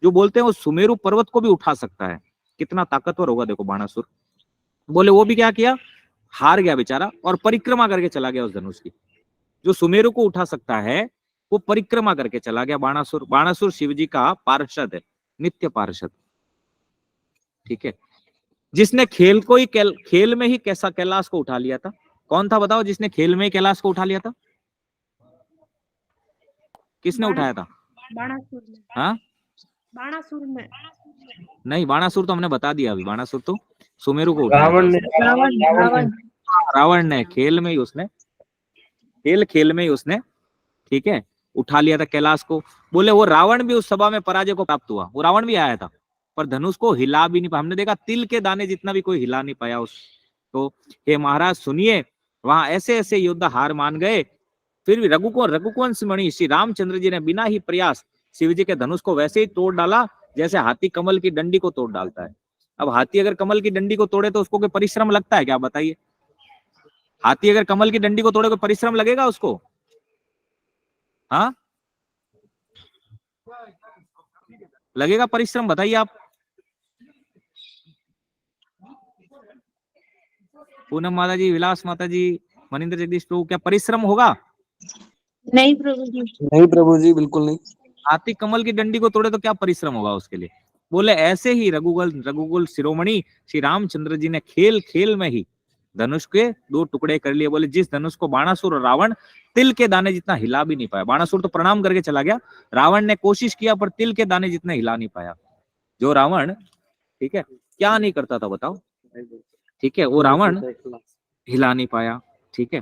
जो बोलते हैं वो सुमेरु पर्वत को भी उठा सकता है। कितना ताकतवर होगा देखो बाणासुर। बोले वो भी क्या किया, हार गया बेचारा और परिक्रमा करके चला गया उस धनुष की। जो सुमेरु को उठा सकता है वो परिक्रमा करके चला गया बाणासुर। बाणासुर शिव जी का पार्षद है, नित्य पार्षद। ठीक है, जिसने खेल को ही खेल में ही कैसा कैलाश को उठा लिया था। कौन था बताओ जिसने खेल में ही कैलाश को उठा लिया था? किसने उठाया था? बाणासुर ने। हाँ, बाणासुर ने नहीं, बाणासुर तो हमने बता दिया अभी। बाणासुर तो सुमेरु को उठाया रावण था। ने रावण ने खेल में ही उसने खेल में ही उसने, ठीक है, उठा लिया था कैलाश को। बोले वो रावण भी उस सभा में पराजय को प्राप्त हुआ। वो रावण भी आया था पर धनुष को हिला भी नहीं पाया। हमने देखा तिल के दाने जितना भी कोई हिला नहीं पाया उस। तो हे महाराज सुनिए, वहां ऐसे ऐसे योद्धा हार मान गए, फिर भी रघुवंश मणि श्री रामचंद्र जी ने बिना ही प्रयास शिव जी के धनुष को वैसे ही तोड़ डाला जैसे हाथी कमल की डंडी को तोड़ डालता है। अब हाथी अगर कमल की डंडी को तोड़े तो उसको कोई परिश्रम लगता है क्या, बताइए? हाथी अगर कमल की डंडी को तोड़े कोई परिश्रम लगेगा उसको? हाँ, लगेगा परिश्रम? बताइए आप। पूनम माता जी, विलास माता जी, मनिंद्र जगदीश प्रभु, क्या परिश्रम होगा? नहीं प्रभु जी। नहीं प्रभु जी, बिल्कुल नहीं। हाथी कमल की डंडी को तोड़े तो क्या परिश्रम होगा उसके लिए। बोले ऐसे ही रघुकुल शिरोमणि श्री रामचंद्र जी ने खेल खेल में ही धनुष के 2 टुकड़े कर लिए। बोले जिस धनुष को बाणासुर और रावण तिल के दाने जितना हिला भी नहीं पाया। बाणासुर तो प्रणाम करके चला गया, रावण ने कोशिश किया पर तिल के दाने जितना हिला नहीं पाया। जो रावण, ठीक है, क्या नहीं करता था बताओ? ठीक है, वो रावण हिला नहीं पाया। ठीक है,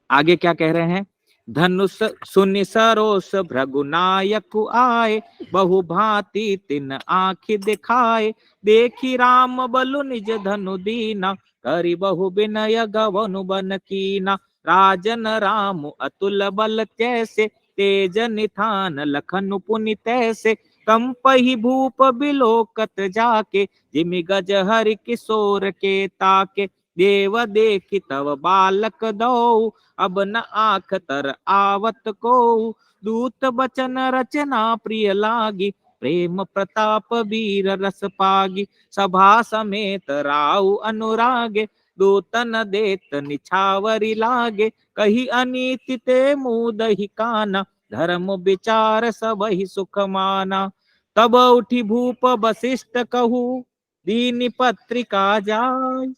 आगे क्या कह रहे हैं? धनुष सुनि सरोस भृगुनायक आए, बहु भांति तिन आँखि दिखाए। देखी राम बलु निज धनु दीना, करि बहु विनय गवनु बन कीना। राजन राम अतुल बल तैसे, तेज निधान लखनु पुनि तैसे। कंपहि भूप बिलोकत जाके, जिमि गज हरि किशोर के ताके। देव देखि तव बालक दो, अब न आँख तर आवत को। दूत बचन रचना प्रिय लागी, प्रेम प्रताप वीर रस पागी। सभा समेत राउ अनुरागे, दूतन देत निछावरी लागे। कही अनीति ते मुदहि काना, धर्म विचार सबहि सुख माना। तब उठी भूप वशिष्ठ कहू, दीनि पत्रिका जाय।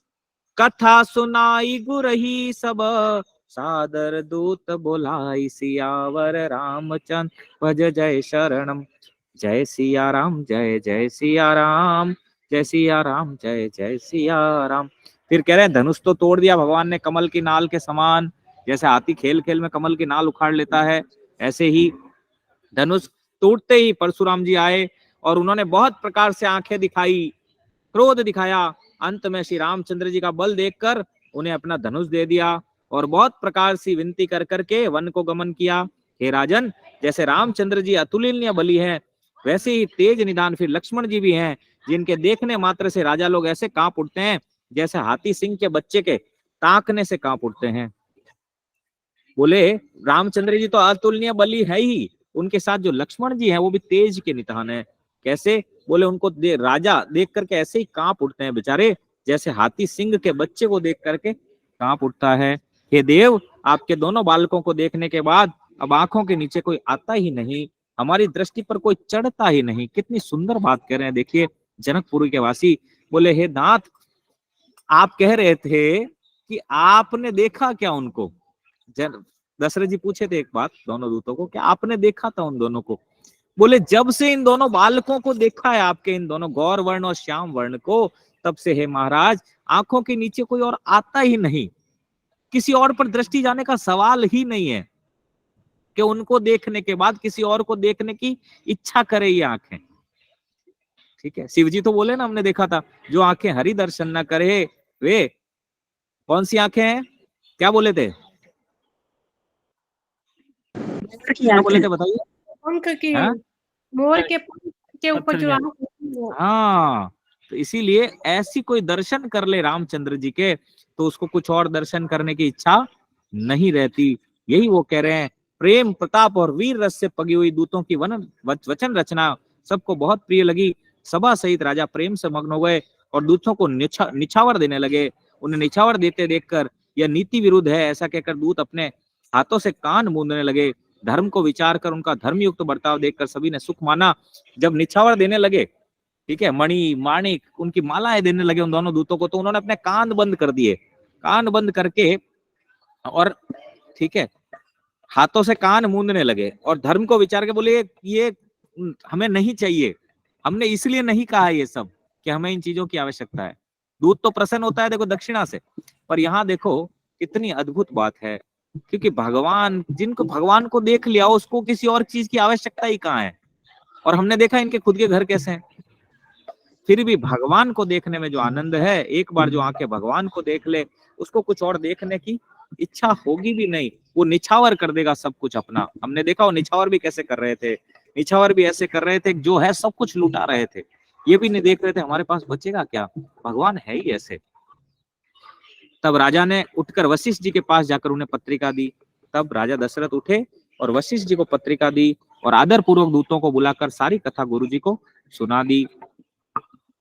कथा सुनाई गुरही सब, सादर दूत बोलाई। सियावर रामचंद्र भज जय शरणम। जय सिया राम, जय जय सिया राम, जय सिया राम, जय जय सिया राम। फिर कह रहे हैं धनुष तो तोड़ दिया भगवान ने कमल की नाल के समान। जैसे हाथी खेल खेल में कमल की नाल उखाड़ लेता है, ऐसे ही धनुष टूटते ही परशुराम जी आए और उन्होंने बहुत प्रकार से आंखें दिखाई, क्रोध दिखाया। अंत में श्री रामचंद्र जी का बल देखकर उन्हें अपना धनुष दे दिया और बहुत प्रकार से विनती कर करके वन को गमन किया। हे राजन, जैसे रामचंद्र जी अतुलनीय बली हैं, वैसे ही तेज निदान फिर लक्ष्मण जी भी हैं, जिनके देखने मात्र से राजा लोग ऐसे कांप उठते हैं जैसे हाथी सिंह के बच्चे के ताकने से कांप उठते हैं। बोले रामचंद्र जी तो अतुलनीय बली है ही, उनके साथ जो लक्ष्मण जी हैं वो भी तेज के निधान है। कैसे? बोले उनको राजा देख करके ऐसे ही कांप उठते हैं बेचारे, जैसे हाथी सिंह के बच्चे को देख करके कांप उठता है। हे देव, आपके दोनों बालकों को देखने के बाद अब आंखों के नीचे कोई आता ही नहीं, हमारी दृष्टि पर कोई चढ़ता ही नहीं। कितनी सुंदर बात कह रहे हैं, देखिए जनकपुरी के वासी। बोले हे नाथ, आप कह रहे थे कि आपने देखा क्या उनको? दशरथ जी पूछे थे एक बात दोनों दूतों को, क्या आपने देखा था उन दोनों को? बोले जब से इन दोनों बालकों को देखा है, आपके इन दोनों गौर वर्ण और श्याम वर्ण को, तब से हे महाराज आंखों के नीचे कोई और आता ही नहीं। किसी और पर दृष्टि जाने का सवाल ही नहीं है कि उनको देखने के बाद किसी और को देखने की इच्छा करे ये आंखें। ठीक है, शिव जी तो बोले ना, हमने देखा था, जो आंखें हरि दर्शन न करे वे कौन सी आंखें हैं? क्या बोले थे? क्या बोले थे बताइए? पंख की है, मोर के ऊपर जो हाँ, तो इसीलिए ऐसी कोई दर्शन कर ले रामचंद्र जी के तो उसको कुछ और दर्शन करने की इच्छा नहीं रहती। यही वो कह रहे हैं प्रेम, प्रताप और वीर रस से पगी हुई दूतों की वचन रचना सबको बहुत प्रिय लगी। सभा सहित राजा प्रेम से मग्न हो गए और दूतों को निछावर देने लगे। उन्हें निछावर देते देखकर यह नीति विरुद्ध है ऐसा कहकर दूत अपने हाथों से कान मूंदने लगे। धर्म को विचार कर उनका धर्मयुक्त बर्ताव देखकर सभी ने सुख माना। जब निछावर देने लगे, ठीक है, मणि माणिक उनकी मालाएं देने लगे उन दोनों दूतों को, तो उन्होंने अपने कान बंद कर दिए। कान बंद करके और ठीक है हाथों से कान मूंदने लगे और धर्म को विचार के बोले ये हमें नहीं चाहिए, हमने इसलिए नहीं कहा ये सब कि हमें इन चीजों की आवश्यकता है। दूत तो प्रसन्न होता है देखो दक्षिणा से, पर यहाँ देखो कितनी अद्भुत बात है, क्योंकि भगवान, जिनको भगवान को देख लिया उसको किसी और चीज की आवश्यकता ही कहाँ है। और हमने देखा इनके खुद के घर कैसे हैं, फिर भी भगवान को देखने में जो आनंद है, एक बार जो आके भगवान को देख ले उसको कुछ और देखने की इच्छा होगी भी नहीं, वो निछावर कर देगा सब कुछ अपना। हमने देखा वो निछावर भी कैसे कर रहे थे, निछावर भी ऐसे कर रहे थे, जो है सब कुछ लुटा रहे थे, ये भी नहीं देख रहे थे हमारे पास बचेगा क्या, भगवान है ही ऐसे। तब राजा ने उठकर वशिष्ठ जी के पास जाकर उन्हें पत्रिका दी। तब राजा दशरथ उठे और वशिष्ठ जी को पत्रिका दी और आदर पूर्वक दूतों को बुलाकर सारी कथा गुरु जी को सुना दी।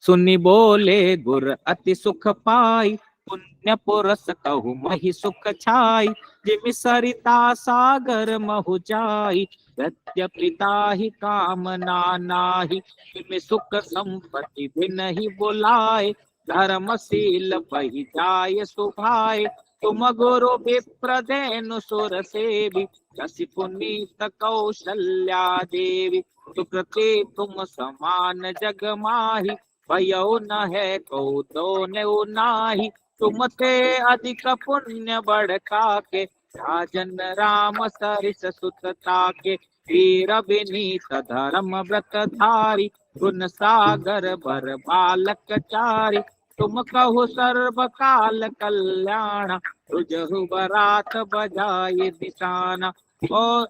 सुनी बोले गुर अति सुख पाई, पुण्य पुरस कहु महि सुख छाई, जिमि सरिता सागर महु जाई, यद्यपि ताहि कामना नाहि, जिमि सुख संपत्ति बिनहि बुलाए, धर्मशील बहि जाय सुभाए, तुम गुरु विप्रदेनु सुर सेवी, शशि पुनीत कौशल्या देवी, सुकृति तुम समान जग माही, भयो न है को दो नाही, तुम ते अधिक पुण्य बढ़ा के, राजन राम सरिस सुतता के, वीर विनीत धर्म व्रत धारी, गुण सागर बर बालक चारी, तुम कहो सर्व काल कल्याण, तुझहु बरात बजाए दिशाना, और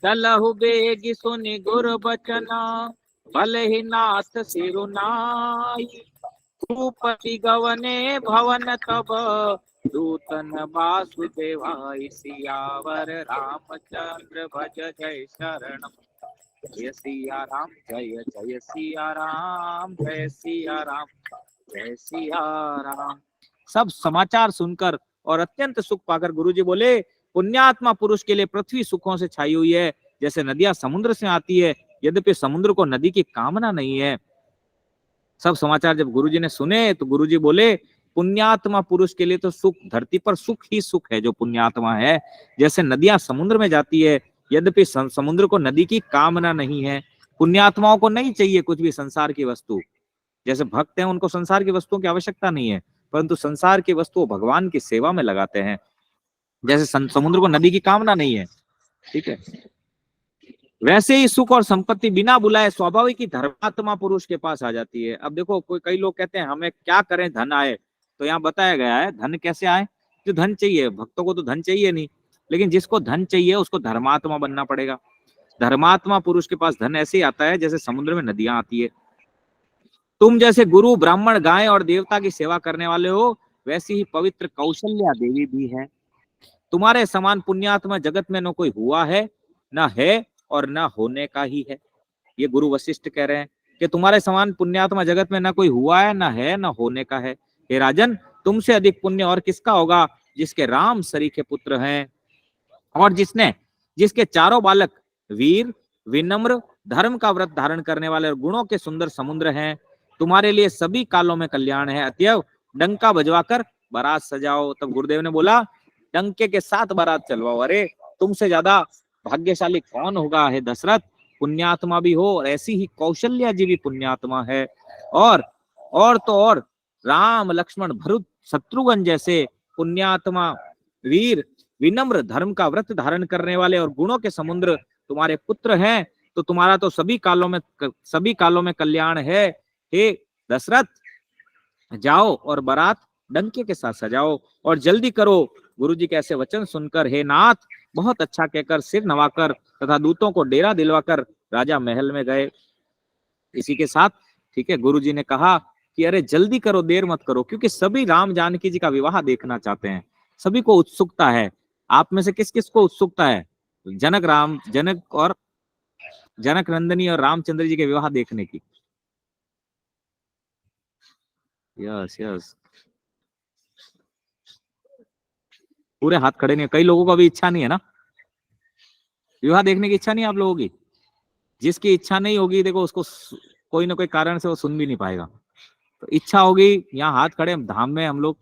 चलहु बेगी सुनि गुर बचना, भले ही नाथ सिरुनाई, भूपति गवने भवन तब, दूतन वासुदेवाय, सियावर रामचंद्र भज जय शरण, जय सिया राम जय जय सिया राम, जय सिया राम जय सिया राम। सब समाचार सुनकर और अत्यंत सुख पाकर गुरुजी बोले, पुण्यात्मा पुरुष के लिए पृथ्वी सुखों से छाई हुई है, जैसे नदियां समुद्र से आती है, यद्यपि समुद्र को नदी की कामना नहीं है। सब समाचार जब गुरुजी ने सुने तो गुरुजी बोले, पुण्यात्मा पुरुष के लिए तो सुख, धरती पर सुख ही सुख है जो पुण्यात्मा है, जैसे नदियां समुद्र में जाती है, यद्यपि समुद्र को नदी की कामना नहीं है। पुण्यात्माओं को नहीं चाहिए कुछ भी संसार की वस्तु, जैसे भक्त हैं उनको संसार की वस्तुओं की आवश्यकता नहीं है, परंतु संसार की वस्तु भगवान की सेवा में लगाते हैं, जैसे समुद्र को नदी की कामना नहीं है, ठीक है। वैसे ही सुख और संपत्ति बिना बुलाए स्वाभाविक ही धर्मात्मा पुरुष के पास आ जाती है। अब देखो कई लोग कहते हैं हमें क्या करें धन आए, तो यहाँ बताया गया है धन कैसे आए, जो धन चाहिए, भक्तों को तो धन चाहिए नहीं, लेकिन जिसको धन चाहिए उसको धर्मात्मा बनना पड़ेगा। धर्मात्मा पुरुष के पास धन ऐसे ही आता है जैसे समुद्र में नदियां आती है। तुम जैसे गुरु ब्राह्मण गाय और देवता की सेवा करने वाले हो, वैसी ही पवित्र कौशल्या देवी भी है। तुम्हारे समान पुण्यात्मा जगत में न कोई हुआ है, न है और न होने का ही है। ये गुरु वशिष्ठ कह रहे हैं कि तुम्हारे समान पुण्यात्मा जगत में न कोई हुआ है, न है, न होने का है। हे राजन, तुमसे अधिक पुण्य और किसका होगा, जिसके राम सरीखे पुत्र हैं और जिसके चारों बालक वीर, विनम्र, धर्म का व्रत धारण करने वाले और गुणों के सुंदर समुद्र हैं। तुम्हारे लिए सभी कालों में कल्याण है, अतएव डंका बजवाकर बारात सजाओ। तब गुरुदेव ने बोला, डंके के साथ बारात चलवाओ। अरे तुमसे ज्यादा भाग्यशाली कौन होगा हे दशरथ, पुण्यात्मा भी हो और ऐसी ही कौशल्या जी भी पुण्यात्मा है, और तो और राम लक्ष्मण भरत शत्रुघ्न जैसे पुण्यात्मा वीर, विनम्र, धर्म का व्रत धारण करने वाले और गुणों के समुद्र तुम्हारे पुत्र हैं, तो तुम्हारा तो सभी कालों में कल्याण है। हे दशरथ, जाओ और बारात डंके के साथ सजाओ और जल्दी करो। गुरुजी के ऐसे वचन सुनकर हे नाथ बहुत अच्छा कहकर सिर नवाकर तथा दूतों को डेरा दिलवाकर राजा महल में गए। इसी के साथ, ठीक है, गुरुजी ने कहा कि अरे जल्दी करो, देर मत करो, क्योंकि सभी राम जानकी जी का विवाह देखना चाहते हैं, सभी को उत्सुकता है। आप में से किस किस को उत्सुकता है जनक और जनक नंदनी और रामचंद्र जी के विवाह देखने की। यस यस, पूरे हाथ खड़े नहीं। कई लोगों को अभी इच्छा नहीं है ना, विवाह देखने की इच्छा नहीं है आप लोगों की। जिसकी इच्छा नहीं होगी देखो, उसको कोई ना कोई कारण से वो सुन भी नहीं पाएगा। तो इच्छा होगी, यहाँ हाथ खड़े हैं धाम में हम लोग,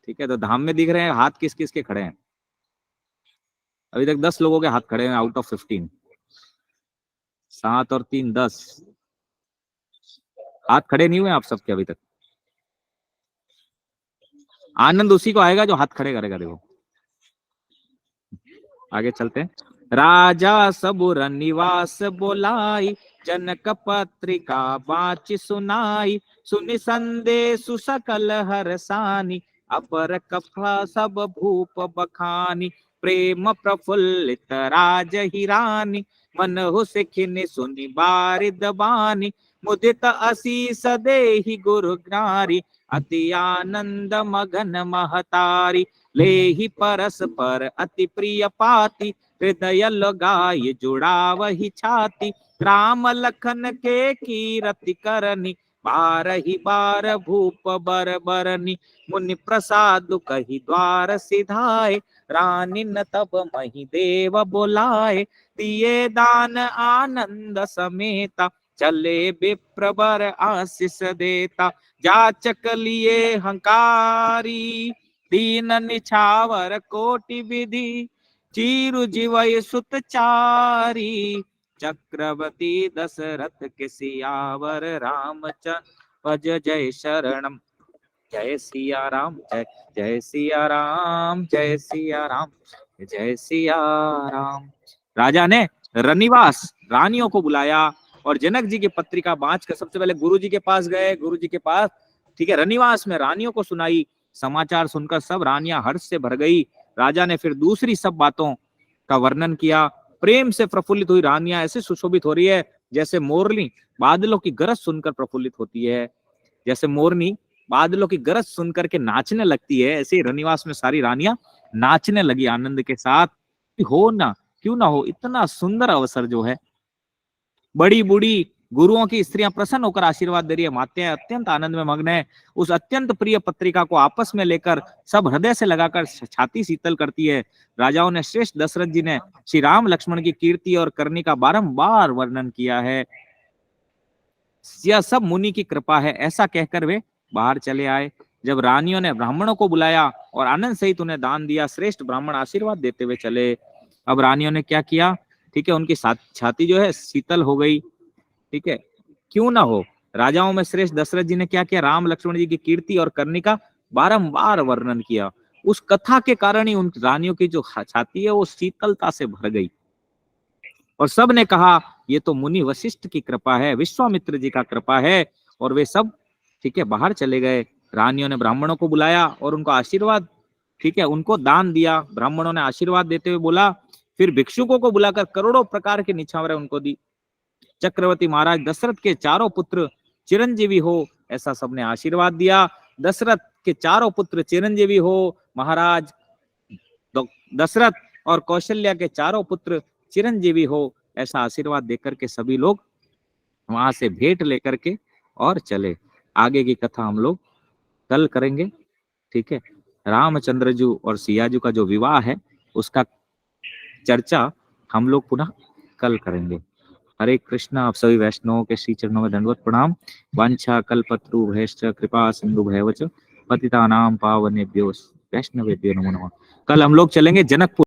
ठीक है, तो धाम में दिख रहे हैं हाथ किस किस के खड़े हैं। अभी तक 10 लोगों के हाथ खड़े हैं आउट ऑफ 15। 7 और 3 10 हाथ खड़े नहीं हुए आप सबके अभी तक। आनंद उसी को आएगा जो हाथ खड़े करेगा। देखो आगे चलते हैं। राजा सबुर निवास बोलाई, जनक पत्रिका बाची सुनाई, सुनि संदेशु सकल हरसानी, अपर कफा सब भूप बखानी, प्रेम प्रफुल्लित राज हिरानी, मन हो सिखिनि सुनि बारिद बानी, मुदित असीस देहि गुरु ज्ञारी, अति आनंद मगन महतारी, लेहि परस्पर अति प्रिय पाती, हृदय लगाय जुड़ावहि छाती, राम लखन के कीरति करनी, बारहि बार भूप बर बरनी, मुनि प्रसाद कहि द्वार सिधाए, रानी न तब मही देव बोलाए, दिए दान आनंद समेता, चले विप्र बर आशीष देता, जाचक लिए हंकारी, दीन निछावर कोटि विधि, चीरु जीवय सुत चारी, चक्रवर्ती दशरथ के सियावर, रामचंद्र भज जय शरणम। जय सिया राम, जय जय सिया राम, जय सिया राम, जय सिया राम। राजा ने रनिवास रानियों को बुलाया और जनक जी की पत्रिका बांच कर सबसे पहले गुरु जी के पास गए। गुरु जी के पास, ठीक है, रनिवास में रानियों को सुनाई। समाचार सुनकर सब रानियां हर्ष से भर गई। राजा ने फिर दूसरी सब बातों का वर्णन किया। प्रेम से प्रफुल्लित हुई रानियां ऐसे सुशोभित हो रही है जैसे मोरनी बादलों की गरज सुनकर प्रफुल्लित होती है। जैसे मोरनी बादलों की गरज सुनकर के नाचने लगती है, ऐसे ही रनिवास में सारी रानियां नाचने लगी आनंद के साथ। हो ना, क्यों ना हो, इतना सुंदर अवसर जो है। बड़ी बूढ़ी गुरुओं की स्त्रियां प्रसन्न होकर आशीर्वाद दे रही है। माताएं अत्यंत आनंद में मग्न है। उस अत्यंत प्रिय पत्रिका को आपस में लेकर सब हृदय से लगाकर छाती शीतल करती है। राजाओं ने श्रेष्ठ दशरथ जी ने श्री राम लक्ष्मण की कीर्ति और करनी का बारंबार वर्णन किया है। यह सब मुनि की कृपा है, ऐसा कहकर वे बाहर चले आए। जब रानियों ने ब्राह्मणों को बुलाया और आनंद सहित उन्हें दान दिया, श्रेष्ठ ब्राह्मण आशीर्वाद देते हुए चले। अब रानियों ने क्या किया, ठीक है, उनकी छाती जो है शीतल हो गई। ठीक है, क्यों ना हो, राजाओं में श्रेष्ठ दशरथ जी ने क्या किया, राम लक्ष्मण जी की कीर्ति और करनी का बारंबार वर्णन किया। उस कथा के कारण ही उन रानियों की जो छाती है वो शीतलता से भर गई और सब ने कहा ये तो मुनि वशिष्ठ की कृपा है, विश्वामित्र जी का कृपा है। और वे सब, ठीक है, बाहर चले गए। रानियों ने ब्राह्मणों को बुलाया और उनको आशीर्वाद, ठीक है, उनको दान दिया। ब्राह्मणों ने आशीर्वाद देते हुए बोला, फिर भिक्षुकों को बुलाकर करोड़ों प्रकार के निछावरें उनको दी। चक्रवर्ती महाराज दशरथ के चारों पुत्र चिरंजीवी हो, ऐसा सबने आशीर्वाद दिया। दशरथ के चारों पुत्र चिरंजीवी हो महाराज, दशरथ और कौशल्या के चारों पुत्र चिरंजीवी हो, ऐसा आशीर्वाद देकर के सभी लोग वहां से भेंट लेकर के और चले। आगे की कथा हम लोग कल करेंगे, ठीक है। रामचंद्र जी और सिया जी का जो विवाह है उसका चर्चा हम लोग पुनः कल करेंगे। हरे कृष्णा। आप सभी वैष्णवों के श्री चरणों में दंडवत प्रणाम। वांछा कल्पतरुभ्यश्च कृपा सिंधुभैव च पतितानां पावनेभ्यो वैष्णवेभ्यो नमो नमः। कल हम लोग चलेंगे जनकपुर।